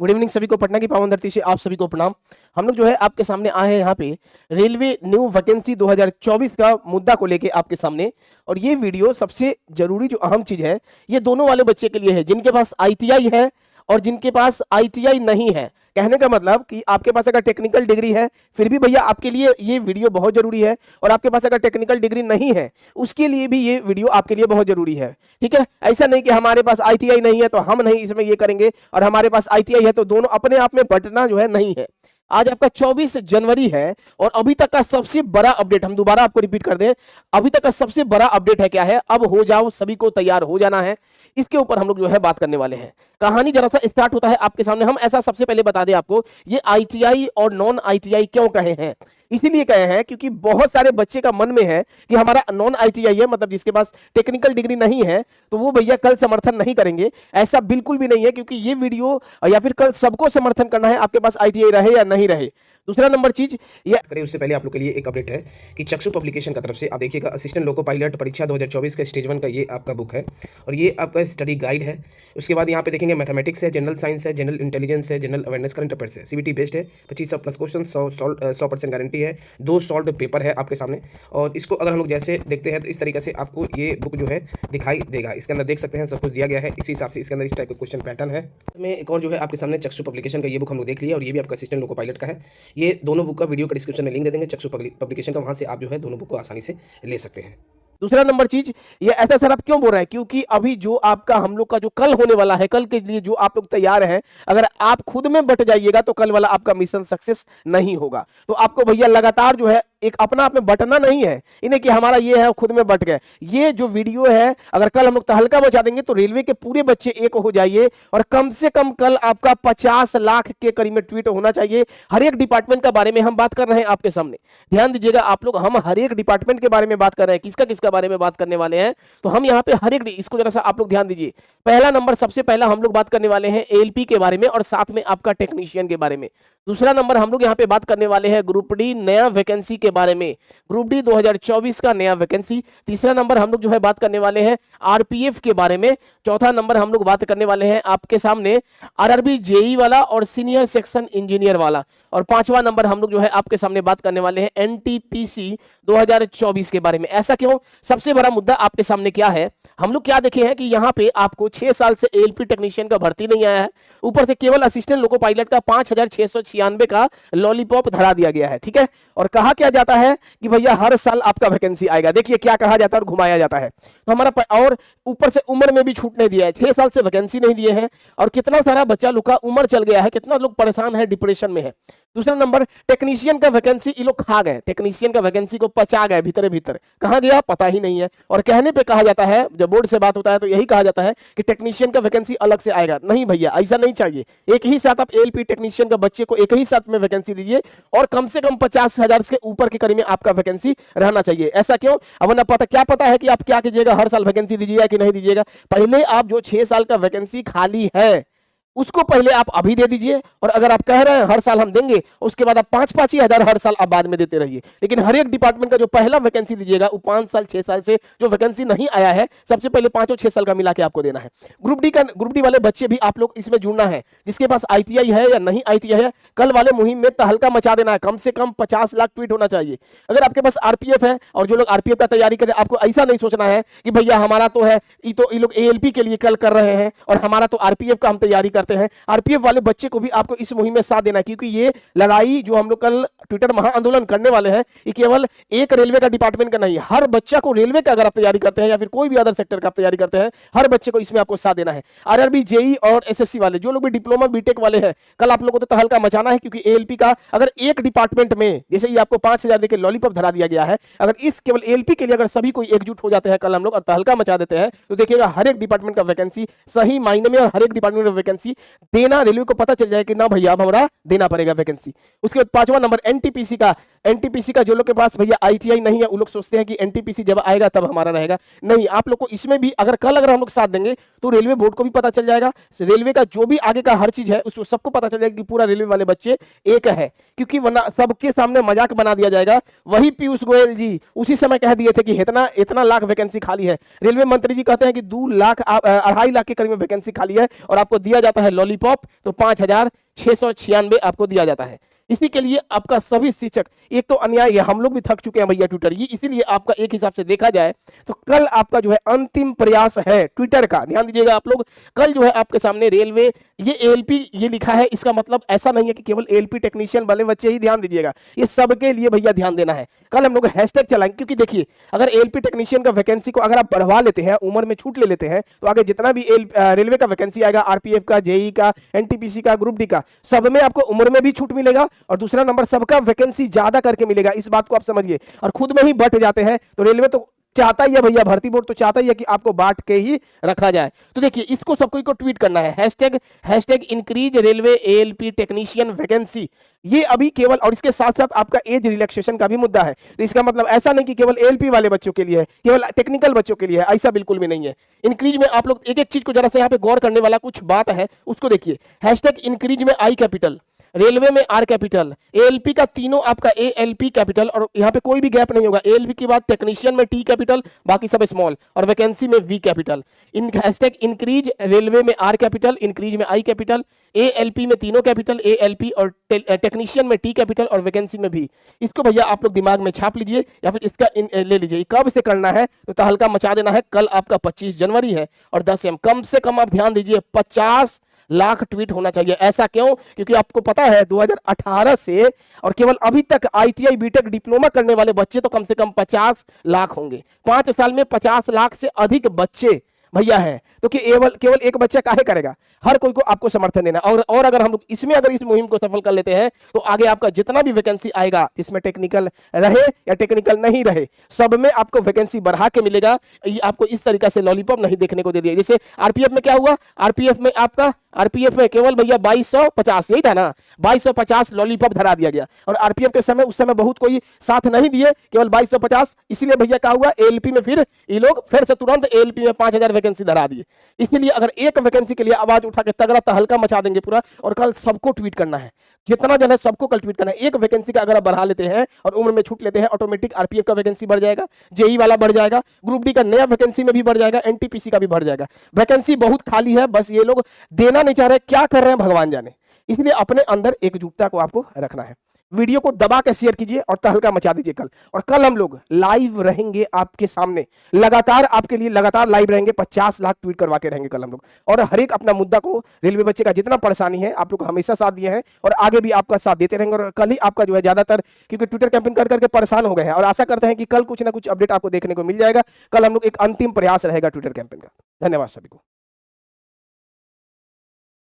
Good evening सभी को। पटना की पावन धरती से आप सभी को प्रणाम। हम लोग जो है आपके सामने आए हैं यहाँ पे रेलवे न्यू वैकेंसी 2024 का मुद्दा को लेके आपके सामने। और ये वीडियो सबसे जरूरी जो अहम चीज है ये दोनों वाले बच्चे के लिए है, जिनके पास आईटीआई है और जिनके पास आईटीआई नहीं है। कहने का मतलब कि आपके पास अगर टेक्निकल डिग्री है फिर भी भैया आपके लिए ये वीडियो बहुत जरूरी है, और आपके पास अगर टेक्निकल डिग्री नहीं है उसके लिए भी ये वीडियो आपके लिए बहुत जरूरी है। ठीक है, ऐसा नहीं कि हमारे पास आईटीआई नहीं है तो हम नहीं इसमें ये करेंगे और हमारे पास आईटीआई है तो दोनों अपने आप में बंटना जो है नहीं है। आज आपका 24 जनवरी है और अभी तक का सबसे बड़ा अपडेट हम दोबारा आपको रिपीट कर दें, अभी तक का सबसे बड़ा अपडेट है क्या है, अब हो जाओ, सभी को तैयार हो जाना है। इसके ऊपर हम लोग जो है बात करने वाले हैं। कहानी जरा सा स्टार्ट होता है आपके सामने। हम ऐसा सबसे पहले बता दें आपको, ये आईटीआई और नॉन आईटीआई क्यों कहे हैं। इसीलिए कहे हैं क्योंकि बहुत सारे बच्चे का मन में है कि हमारा नॉन आईटीआई है, मतलब जिसके पास टेक्निकल डिग्री नहीं है, तो वो भैया कल समर्थन नहीं करेंगे। ऐसा बिल्कुल भी नहीं है, क्योंकि ये वीडियो या फिर कल सबको समर्थन करना है, आपके पास आईटीआई रहे या नहीं रहे। दूसरा नंबर चीज ये करें उससे पहले आप लोग के लिए एक अपडेट है कि चक्षु पब्लिकेशन की तरफ से आप देखिएगा असिस्टेंट लोको पायलट परीक्षा 2024 का स्टेज 1 का ये आपका बुक है और ये आपका स्टडी गाइड है। उसके बाद यहाँ पे देखेंगे मैथमेटिक्स है, जनरल साइंस है, जनरल इंटेलिजेंस है, जनरल अवेयरनेस, करंट अफेयर्स है। सीबीटी बेस्ड है, 2500 प्लस क्वेश्चन, 100% गारंटी है, 2 सॉल्व पेपर है आपके सामने। और इसको अगर हम लोग जैसे देखते हैं तो इस तरीके से आपको ये बुक जो है दिखाई देगा। इसके अंदर देख सकते हैं सब कुछ दिया गया है, इसी हिसाब से इसके अंदर इस टाइप का क्वेश्चन पैटर्न है। में एक और जो है आपके सामने चक्षु पब्लिकेशन का ये बुक हम लोग देख लिया और ये भी आपका असिस्टेंट लोको पायलट का है। ये दोनों बुक का वीडियो का डिस्क्रिप्शन में लिंक दे देंगे चक्षु पब्लिकेशन का, वहां से आप जो है दोनों बुक को आसानी से ले सकते हैं। दूसरा नंबर चीज ये ऐसा सर आप क्यों बोल रहे हैं, क्योंकि अभी जो आपका हम लोग का जो कल होने वाला है, कल के लिए जो आप लोग तैयार हैं, अगर आप खुद में बट जाइएगा तो कल वाला आपका मिशन सक्सेस नहीं होगा। तो आपको भैया लगातार जो है एक अपना आप में बटना नहीं है, इन्हें कि हमारा ये है खुद में बट गए। ये जो वीडियो है अगर कल हम लोग तहलका बचा देंगे तो रेलवे के पूरे बच्चे एक हो जाइए, और कम से कम कल आपका 50 लाख के करीब में ट्वीट होना चाहिए। हर एक डिपार्टमेंट का बारे में हम बात कर रहे हैं आपके सामने, ध्यान दीजिएगा आप लोग। हम हर एक डिपार्टमेंट के बारे में बात कर रहे हैं, किसका किसका बारे में बात करने वाले हैं, तो हम यहाँ पे हर एक, इसको जरा सा आप लोग ध्यान दीजिए। पहला नंबर सबसे पहला हम लोग बात करने वाले हैं एएलपी के बारे में और साथ में आपका टेक्नीशियन के बारे में। दूसरा नंबर हम लोग यहाँ पे बात करने वाले हैं ग्रुप डी नया वैकेंसी के बारे में, ग्रुप डी 2024 का नया वैकेंसी। तीसरा नंबर हम लोग जो है बात करने वाले हैं आरपीएफ के बारे में। चौथा नंबर हम लोग बात करने वाले हैं आपके सामने आरआरबी जेई वाला और सीनियर सेक्शन इंजीनियर वाला। और पांचवा नंबर हम लोग जो है आपके सामने बात करने वाले हैं एनटीपीसी 2024 के बारे में। ऐसा क्यों, सबसे बड़ा मुद्दा आपके सामने क्या है, हम लोग क्या देखे हैं कि यहाँ पे आपको 6 साल से एएलपी टेक्नीशियन का भर्ती नहीं आया है, ऊपर से केवल असिस्टेंट लोको पायलट का 5696 का लॉलीपॉप धरा दिया गया है। ठीक है, और कहा क्या जाता है कि भैया हर साल आपका वैकेंसी आएगा। देखिए क्या कहा जाता है और घुमाया जाता है। तो हमारा और ऊपर से उम्र में भी छूट नहीं दिया है, 6 साल से वैकेंसी नहीं दिए हैं, और कितना सारा बच्चा लोग का उम्र चल गया है, कितना लोग परेशान है, डिप्रेशन में है। दूसरा नंबर टेक्नीशियन का वैकेंसी ये लोग खा गए, टेक्नीशियन का वैकेंसी को पचा गए भीतर भीतर, कहां गया पता ही नहीं है। और कहने पे कहा जाता है, जब बोर्ड से बात होता है तो यही कहा जाता है कि टेक्नीशियन का वैकेंसी अलग से आएगा। नहीं भैया, ऐसा नहीं चाहिए। एक ही साथ आप एएलपी टेक्नीशियन का बच्चे को एक ही साथ में वैकेंसी दीजिए, और कम से कम 50,000 से ऊपर के करीब में आपका वैकेंसी रहना चाहिए। ऐसा क्यों, अब ना पता है कि आप क्या कीजिएगा, हर साल वैकेंसी दीजिएगा कि नहीं दीजिएगा। पहले आप जो 6 साल का वैकेंसी खाली है उसको पहले आप अभी दे दीजिए, और अगर आप कह रहे हैं हर साल हम देंगे, उसके बाद आप 5-5 ही हजार हर साल आप बाद में देते रहिए। लेकिन हर एक डिपार्टमेंट का जो पहला वैकेंसी दीजिएगा वो 5 साल 6 साल से जो वैकेंसी नहीं आया है, सबसे पहले 5 और 6 साल का मिला के आपको देना है। ग्रुप डी वाले बच्चे भी आप लोग इसमें जुड़ना है, जिसके पास आईटीआई है या नहीं आईटीआई है, कल वाले मुहिम में तहलका मचा देना है। कम से कम 50 लाख ट्वीट होना चाहिए। अगर आपके पास आरपीएफ है और जो लोग आरपीएफ का तैयारी करें, आपको ऐसा नहीं सोचना है कि भैया हमारा तो है, ये लोग एएलपी के लिए कल कर रहे हैं और हमारा तो आरपीएफ का हम तैयारी करते हैं। आरपीएफ वाले बच्चे को भी आपको इस मुहिम में साथ देना है, क्योंकि ये लड़ाई जो हम लोग कल ट्विटर महा आंदोलन करने वाले हैं, ये केवल एक रेलवे का डिपार्टमेंट का नहीं, हर बच्चा को रेलवे का अगर आप तैयारी करते हैं या फिर कोई भी अदर सेक्टर का आप तैयारी करते हैं, हर बच्चे को इसमें आपको साथ देना है। आरआरबी जेई और एसएससी वाले जो लोग भी डिप्लोमा बीटेक वाले हैं, कल आप लोगों को तो तहलका मचाना है, क्योंकि एएलपी का अगर एक डिपार्टमेंट में जैसे ये आपको 5,000 देके लॉलीपॉप धरा दिया गया है, अगर इस केवल एएलपी के लिए अगर सभी कोई एकजुट हो जाते हैं कल हम लोग और तहलका मचा देते हैं, तो देखिएगा हर एक डिपार्टमेंट का वैकेंसी सही मायने में, और हर एक डिपार्टमेंट का वैकेंसी देना रेलवे को पता चल जाए कि ना भैया अब हमारा देना पड़ेगा वैकेंसी। उसके बाद 5वां नंबर एनटीपीसी का एनटीपीसी का जो लोग के पास भैया आईटीआई नहीं है, वो लोग सोचते हैं कि एनटीपीसी जब आएगा तब हमारा रहेगा। नहीं, आप लोग को इसमें भी अगर हम लोग साथ देंगे तो रेलवे बोर्ड को भी पता चल जाएगा, रेलवे का जो भी आगे का हर चीज है उसको सबको पता चल जाएगा कि पूरा रेलवे वाले बच्चे एक है, क्योंकि वरना सबके सामने मजाक बना दिया जाएगा। वही पीयूष गोयल जी उसी समय कह दिए थे कि इतना इतना लाख वैकेंसी खाली है। रेलवे मंत्री जी कहते हैं कि 2 लाख 2.5 लाख के करीब वैकेंसी खाली है और आपको दिया जाता है लॉलीपॉप, तो 5,696 आपको दिया जाता है। इसी के लिए आपका सभी शिक्षक, एक तो अन्याय है, हम लोग भी थक चुके हैं भैया ट्विटर, ये इसीलिए आपका एक हिसाब से देखा जाए तो कल आपका जो है अंतिम प्रयास है ट्विटर का। ध्यान दीजिएगा आप लोग, कल जो है आपके सामने रेलवे, ये एएलपी ये लिखा है, इसका मतलब ऐसा नहीं है कि केवल एएलपी टेक्नीशियन वाले बच्चे ही ध्यान दीजिएगा, ये सबके लिए भैया ध्यान देना है। कल हम लोग हैशटैग चलाएंगे, क्योंकि देखिए अगर एएलपी टेक्नीशियन का वैकेंसी को अगर आप बढ़वा लेते हैं, उम्र में छूट ले लेते हैं, तो आगे जितना भी रेलवे का वैकेंसी आएगा, आरपीएफ का, जेई का, एनटीपीसी का, ग्रुप डी का, सब में आपको उम्र में भी छूट मिलेगा और दूसरा नंबर सबका वैकेंसी ज्यादा करके मिलेगा। इस बात को आप समझिए, और खुद में ही बट जाते हैं तो रेलवे तो चाहता ही है भैया, भर्ती बोर्ड तो चाहता ही है कि आपको बांट के ही रखा जाए। तो देखिए इसको सबको को ट्वीट करना है, hashtag increase railway ALP technician vacancy, ये अभी केवल, और इसके साथ साथ आपका एज रिलैक्सेशन का भी मुद्दा है। तो इसका मतलब ऐसा नहीं कि केवल एएलपी वाले बच्चों के लिए है, केवल टेक्निकल बच्चों के लिए है, ऐसा बिल्कुल भी नहीं है। इंक्रीज में आप लोग एक एक चीज को जरा से यहाँ पे गौर करने वाला कुछ बात है, उसको देखिए। हैशटैग इंक्रीज में आई कैपिटल, रेलवे में आर कैपिटल, एएलपी का तीनों आपका एएलपी कैपिटल, और यहाँ पे कोई भी गैप नहीं होगा। एएलपी के बाद टेक्नीशियन में टी कैपिटल, बाकी सब स्मॉल, और वैकेंसी में V capital. In hashtag increase railway में आर कैपिटल, इंक्रीज में आई कैपिटल, एएलपी में तीनों कैपिटल, एएलपी और टेक्नीशियन में टी कैपिटल और वैकेंसी में भी। इसको भैया आप लोग दिमाग में छाप लीजिए या फिर इसका ले लीजिए। कब से करना है तो तहलका मचा देना है। कल आपका 25 जनवरी है और 10 एम, कम से कम आप ध्यान दीजिए 50 लाख ट्वीट होना चाहिए। ऐसा क्यों? क्योंकि आपको पता है 2018 से और केवल अभी तक आईटीआई बीटेक डिप्लोमा करने वाले बच्चे तो कम से कम 50 लाख होंगे। 5 साल में 50 लाख से अधिक बच्चे भैया है, तो कि केवल एक बच्चा काहे करेगा? हर कोई को आपको समर्थन देना। और अगर हम लोग इसमें अगर इस मुहिम को सफल कर लेते हैं तो आगे आपका जितना भी वैकेंसी आएगा, इसमें टेक्निकल रहे या टेक्निकल नहीं रहे, सब में आपको वैकेंसी बढ़ा के मिलेगा। ये आपको इस तरीका से लॉलीपॉप नहीं देखने को दे दिया। जैसे आरपीएफ में क्या हुआ, आरपीएफ में केवल भैया 2250, यही था ना, 2250 लॉलीपॉप धरा दिया गया। और आरपीएफ के समय उस समय बहुत कोई साथ नहीं दिए, केवल 2250, इसलिए भैया क्या हुआ, एएलपी में फिर ये लोग फिर से तुरंत एएलपी में 5000 वैकेंसी धरा दिए। इसलिए अगर एक वैकेंसी के लिए आवाज उठा के तगड़ा तहलका मचा देंगे पूरा, और कल सबको ट्वीट करना है, जितना जन है सबको कल ट्वीट करना है। एक वैकेंसी का अगर आप बढ़ा लेते हैं और उम्र में छूट लेते हैं, ऑटोमेटिक आरपीएफ का वैकेंसी बढ़ जाएगा, जेई वाला बढ़ जाएगा, ग्रुप डी का नया वैकेंसी में भी बढ़ जाएगा, एनटीपीसी का भी बढ़ जाएगा। वैकेंसी बहुत खाली है, बस ये लोग देना नहीं चाह रहे, क्या कर रहे हैं भगवान जाने। इसलिए अपने अंदर एकजुटता को आपको रखना है। वीडियो को दबा के शेयर कीजिए और तहलका मचा दीजिए कल। और कल हम लोग लाइव रहेंगे आपके सामने, लगातार आपके लिए लगातार लाइव रहेंगे, 50 लाख ट्वीट करवा के रहेंगे कल हम लोग। और हर एक अपना मुद्दा को, रेलवे बच्चे का जितना परेशानी है, आप लोग हमेशा साथ दिए हैं और आगे भी आपका साथ देते रहेंगे। और कल ही आपका जो है ज्यादातर, क्योंकि ट्विटर कैंपेन कर करके परेशान हो गए हैं, और आशा करते हैं कि कल कुछ ना कुछ अपडेट आपको देखने को मिल जाएगा। कल हम लोग एक अंतिम प्रयास रहेगा ट्विटर कैंपेन का। धन्यवाद सभी को।